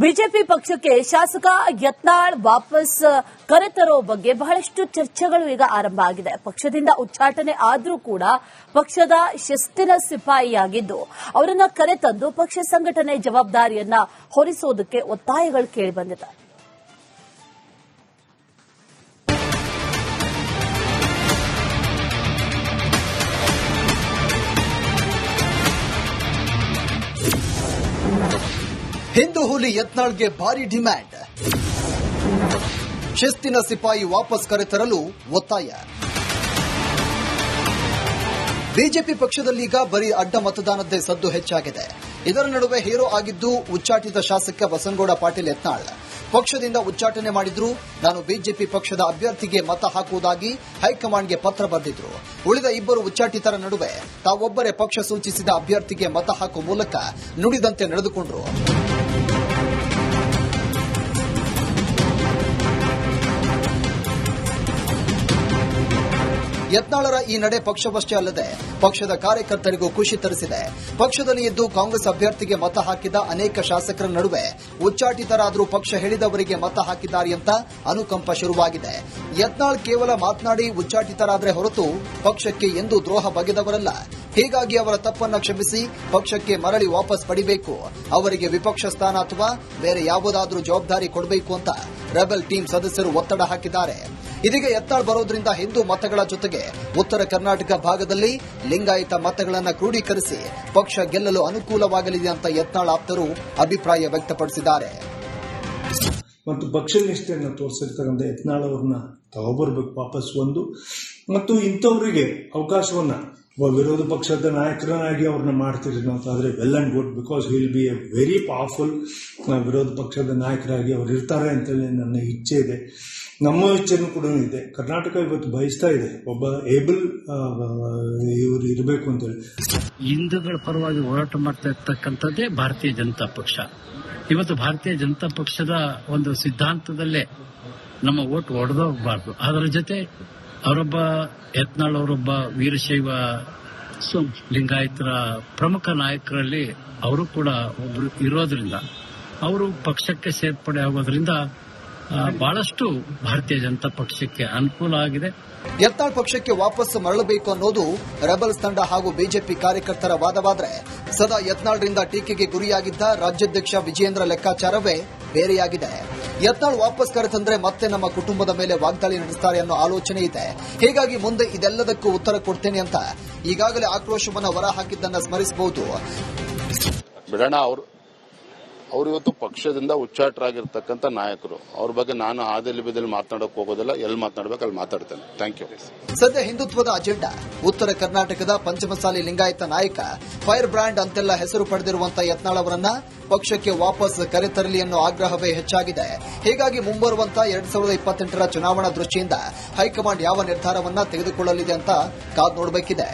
BJP ಪಕ್ಷಕ್ಕೆ ಶಾಸಕ ಯತ್ನಾಳ್ ವಾಪಸ್ ಕರೆತರೋ ಬಗ್ಗೆ ಬಹಳಷ್ಟು ಚರ್ಚೆಗಳು ಈಗ ಆರಂಭ ಆಗಿದೆ. ಪಕ್ಷದಿಂದ ಉಚ್ಚಾಟನೆ ಆದರೂ ಕೂಡ ಪಕ್ಷದ ಶಿಸ್ತಿನ ಸಿಪಾಯಿಯಾಗಿದ್ದು ಅವರನ್ನ ಕರೆತಂದು ಪಕ್ಷ ಸಂಘಟನೆ ಜವಾಬ್ದಾರಿಯನ್ನ ಹೊರಿಸೋದಕ್ಕೆ ಒತ್ತಾಯಗಳು ಕೇಳಿಬಂದಿದೆ. ಹಿಂದೂ ಹುಲಿ ಯತ್ನಾಳ್ಗೆ ಭಾರಿ ಡಿಮ್ಯಾಂಡ್. ಶಿಸ್ತಿನ ಸಿಪಾಯಿ ವಾಪಸ್ ಕರೆತರಲು ಒತ್ತಾಯ. ಬಿಜೆಪಿ ಪಕ್ಷದಲ್ಲೀಗ ಬರೀ ಅಡ್ಡ ಮತದಾನದ್ದೇ ಸದ್ದು ಹೆಚ್ಚಾಗಿದೆ. ಇದರ ನಡುವೆ ಹೀರೋ ಆಗಿದ್ದು ಉಚ್ಚಾಟಿತ ಶಾಸಕ ಬಸನಗೌಡ ಪಾಟೀಲ್ ಯತ್ನಾಳ್. ಪಕ್ಷದಿಂದ ಉಚ್ಚಾಟನೆ ಮಾಡಿದ್ರು. ನಾನು ಬಿಜೆಪಿ ಪಕ್ಷದ ಅಭ್ಯರ್ಥಿಗೆ ಮತ ಹಾಕುವುದಾಗಿ ಹೈಕಮಾಂಡ್ಗೆ ಪತ್ರ ಬರೆದಿದ್ರು. ಉಳಿದ ಇಬ್ಬರು ಉಚ್ಚಾಟಿತರ ನಡುವೆ ತಾವೊಬ್ಬರೇ ಪಕ್ಷ ಸೂಚಿಸಿದ ಅಭ್ಯರ್ಥಿಗೆ ಮತ ಹಾಕುವ ಮೂಲಕ ನುಡಿದಂತೆ ನಡೆದುಕೊಂಡ್ರು. ಯತ್ನಾಳರ ಈ ನಡೆ ಪಕ್ಷವಷ್ಟೇ ಅಲ್ಲದೆ ಪಕ್ಷದ ಕಾರ್ಯಕರ್ತರಿಗೂ ಖುಷಿ ತರಿಸಿದೆ. ಪಕ್ಷದಲ್ಲಿ ಇದ್ದು ಕಾಂಗ್ರೆಸ್ ಅಭ್ಯರ್ಥಿಗೆ ಮತ ಹಾಕಿದ ಅನೇಕ ಶಾಸಕರ ನಡುವೆ ಉಚ್ಚಾಟಿತರಾದರೂ ಪಕ್ಷ ಹೇಳಿದವರಿಗೆ ಮತ ಹಾಕಿದ್ದಾರೆ ಅಂತ ಅನುಕಂಪ ಶುರುವಾಗಿದೆ. ಯತ್ನಾಳ್ ಕೇವಲ ಮಾತನಾಡಿ ಉಚ್ಚಾಟಿತರಾದರೆ ಹೊರತು ಪಕ್ಷಕ್ಕೆ ಎಂದೂ ದ್ರೋಹ ಬಗೆದವರಲ್ಲ. ಹೀಗಾಗಿ ಅವರ ತಪ್ಪನ್ನ ಕ್ಷಮಿಸಿ ಪಕ್ಷಕ್ಕೆ ಮರಳಿ ವಾಪಸ್ ಪಡಿಬೇಕು. ಅವರಿಗೆ ವಿಪಕ್ಷ ಸ್ಥಾನ ಅಥವಾ ಬೇರೆ ಯಾವುದಾದ್ರೂ ಜವಾಬ್ದಾರಿ ಕೊಡಬೇಕು ಅಂತ ರೆಬೆಲ್ ಟೀಮ್ ಸದಸ್ಯರು ಒತ್ತಡ ಹಾಕಿದ್ದಾರೆ. ಇದೀಗ ಯತ್ನಾಳ್ ಬರೋದ್ರಿಂದ ಹಿಂದೂ ಮತಗಳ ಜೊತೆಗೆ ಉತ್ತರ ಕರ್ನಾಟಕ ಭಾಗದಲ್ಲಿ ಲಿಂಗಾಯತ ಮತಗಳನ್ನು ಕ್ರೋಢೀಕರಿಸಿ ಪಕ್ಷ ಗೆಲ್ಲಲು ಅನುಕೂಲವಾಗಲಿದೆ ಅಂತ ಯತ್ನಾಳ್ ಆಪ್ತರು ಅಭಿಪ್ರಾಯ ವ್ಯಕ್ತಪಡಿಸಿದ್ದಾರೆ. ಮತ್ತು ಪಕ್ಷ ನಿಷ್ಠೆಯನ್ನು ತೋರಿಸಿರ್ತಕ್ಕಂಥ ಯತ್ನಾಳ್ ಅವ್ರನ್ನ ತಗೋಬರ್ಬೇಕು ವಾಪಸ್ ಒಂದು. ಮತ್ತು ಇಂಥವರಿಗೆ ಅವಕಾಶವನ್ನ ವಿರೋಧ ಪಕ್ಷದ ನಾಯಕರನ್ನಾಗಿ ಅವ್ರನ್ನ ಮಾಡ್ತಿದ್ರು ಅಂತಾದ್ರೆ well and good, because will be A very powerful ವಿರೋಧ ಪಕ್ಷದ ನಾಯಕರಾಗಿ ಅವ್ರು ಇರ್ತಾರೆ ಅಂತೇಳಿ ನನ್ನ ಇಚ್ಛೆ ಇದೆ. ನಮ್ಮ ಇಚ್ಛೆನೂ ಕೂಡ ಇದೆ. ಕರ್ನಾಟಕ ಇವತ್ತು ಬಯಸ್ತಾ ಇದೆ ಒಬ್ಬ ಏಬಲ್ ಇವರು ಇರಬೇಕು ಅಂತೇಳಿ. ಹಿಂದೂಗಳ ಪರವಾಗಿ ಹೋರಾಟ ಮಾಡ್ತಾ ಇರ್ತಕ್ಕಂಥದ್ದೇ ಭಾರತೀಯ ಜನತಾ ಪಕ್ಷ. ಇವತ್ತು ಭಾರತೀಯ ಜನತಾ ಪಕ್ಷದ ಒಂದು ಸಿದ್ಧಾಂತದಲ್ಲೇ ನಮ್ಮ ಓಟ್ ಒಡೆದೋಗಬಾರ್ದು. ಅದರ ಜೊತೆ ಅವರೊಬ್ಬ ಯತ್ನಾಳ್ ಅವರೊಬ್ಬ ವೀರಶೈವ ಲಿಂಗಾಯತರ ಪ್ರಮುಖ ನಾಯಕರಲ್ಲಿ ಅವರು ಕೂಡ ಒಬ್ರು ಇರೋದ್ರಿಂದ ಅವರು ಪಕ್ಷಕ್ಕೆ ಸೇರ್ಪಡೆ ಆಗೋದ್ರಿಂದ ಬಹಳಷ್ಟು ಭಾರತೀಯ ಜನತಾ ಪಕ್ಷಕ್ಕೆ ಅನುಕೂಲ ಆಗಿದೆ. ಯತ್ನಾಳ್ ಪಕ್ಷಕ್ಕೆ ವಾಪಸ್ ಮರಳಬೇಕು ಅನ್ನೋದು ರೆಬಲ್ಸ್ ತಂಡ ಹಾಗೂ ಬಿಜೆಪಿ ಕಾರ್ಯಕರ್ತರ ವಾದವಾದರೆ, ಸದಾ ಯತ್ನಾಳ್ರಿಂದ ಟೀಕೆಗೆ ಗುರಿಯಾಗಿದ್ದ ರಾಜ್ಯಾಧ್ಯಕ್ಷ ವಿಜಯೇಂದ್ರ ಲೆಕ್ಕಾಚಾರವೇ ಬೇರೆಯಾಗಿದೆ. ಯತ್ನಾಳ್ ವಾಪಸ್ ಕರೆತಂದ್ರೆ ಮತ್ತೆ ನಮ್ಮ ಕುಟುಂಬದ ಮೇಲೆ ವಾಗ್ದಾಳಿ ನಡೆಸ್ತಾರೆ ಅನ್ನೋ ಆಲೋಚನೆ ಇದೆ. ಹೀಗಾಗಿ ಮುಂದೆ ಇದೆಲ್ಲದಕ್ಕೂ ಉತ್ತರ ಕೊಡ್ತೇನೆ ಅಂತ ಈಗಾಗಲೇ ಆಕ್ರೋಶವನ್ನು ಹೊರಹಾಕಿದ್ದನ್ನ ಸ್ಮರಿಸಬಹುದು. ಅವರು ಇವತ್ತು ಪಕ್ಷದಿಂದ ಉಚ್ಚಾಟರಾಗಿರ್ತಕ್ಕಂಥ ನಾಯಕರು. ಅವ್ರ ಬಗ್ಗೆ ನಾನು ಆದಲ್ಲಿ ಬದಲ್ಲಿ ಮಾತನಾಡೋಕೆ ಹೋಗೋದಿಲ್ಲ. ಎಲ್ಲಿ ಮಾತನಾಡಬೇಕು ಅಲ್ಲಿ ಮಾತಾಡ್ತೇನೆ. Thank you. ಸದ್ಯ ಹಿಂದುತ್ವದ ಅಜೆಂಡಾ ಉತ್ತರ ಕರ್ನಾಟಕದ ಪಂಚಮಸಾಲಿ ಲಿಂಗಾಯತ ನಾಯಕ, ಫೈರ್ ಬ್ರ್ಯಾಂಡ್ ಅಂತೆಲ್ಲ ಹೆಸರು ಪಡೆದಿರುವಂತಹ ಯತ್ನಾಳ್ ಅವರನ್ನ ಪಕ್ಷಕ್ಕೆ ವಾಪಸ್ ಕರೆತರಲಿ ಅನ್ನೋ ಆಗ್ರಹವೇ ಹೆಚ್ಚಾಗಿದೆ. ಹೀಗಾಗಿ ಮುಂಬರುವಂತಹ 2028ರ ಚುನಾವಣಾ ದೃಷ್ಟಿಯಿಂದ ಹೈಕಮಾಂಡ್ ಯಾವ ನಿರ್ಧಾರವನ್ನ ತೆಗೆದುಕೊಳ್ಳಲಿದೆ ಅಂತ ಕಾದು ನೋಡಬೇಕಿದೆ.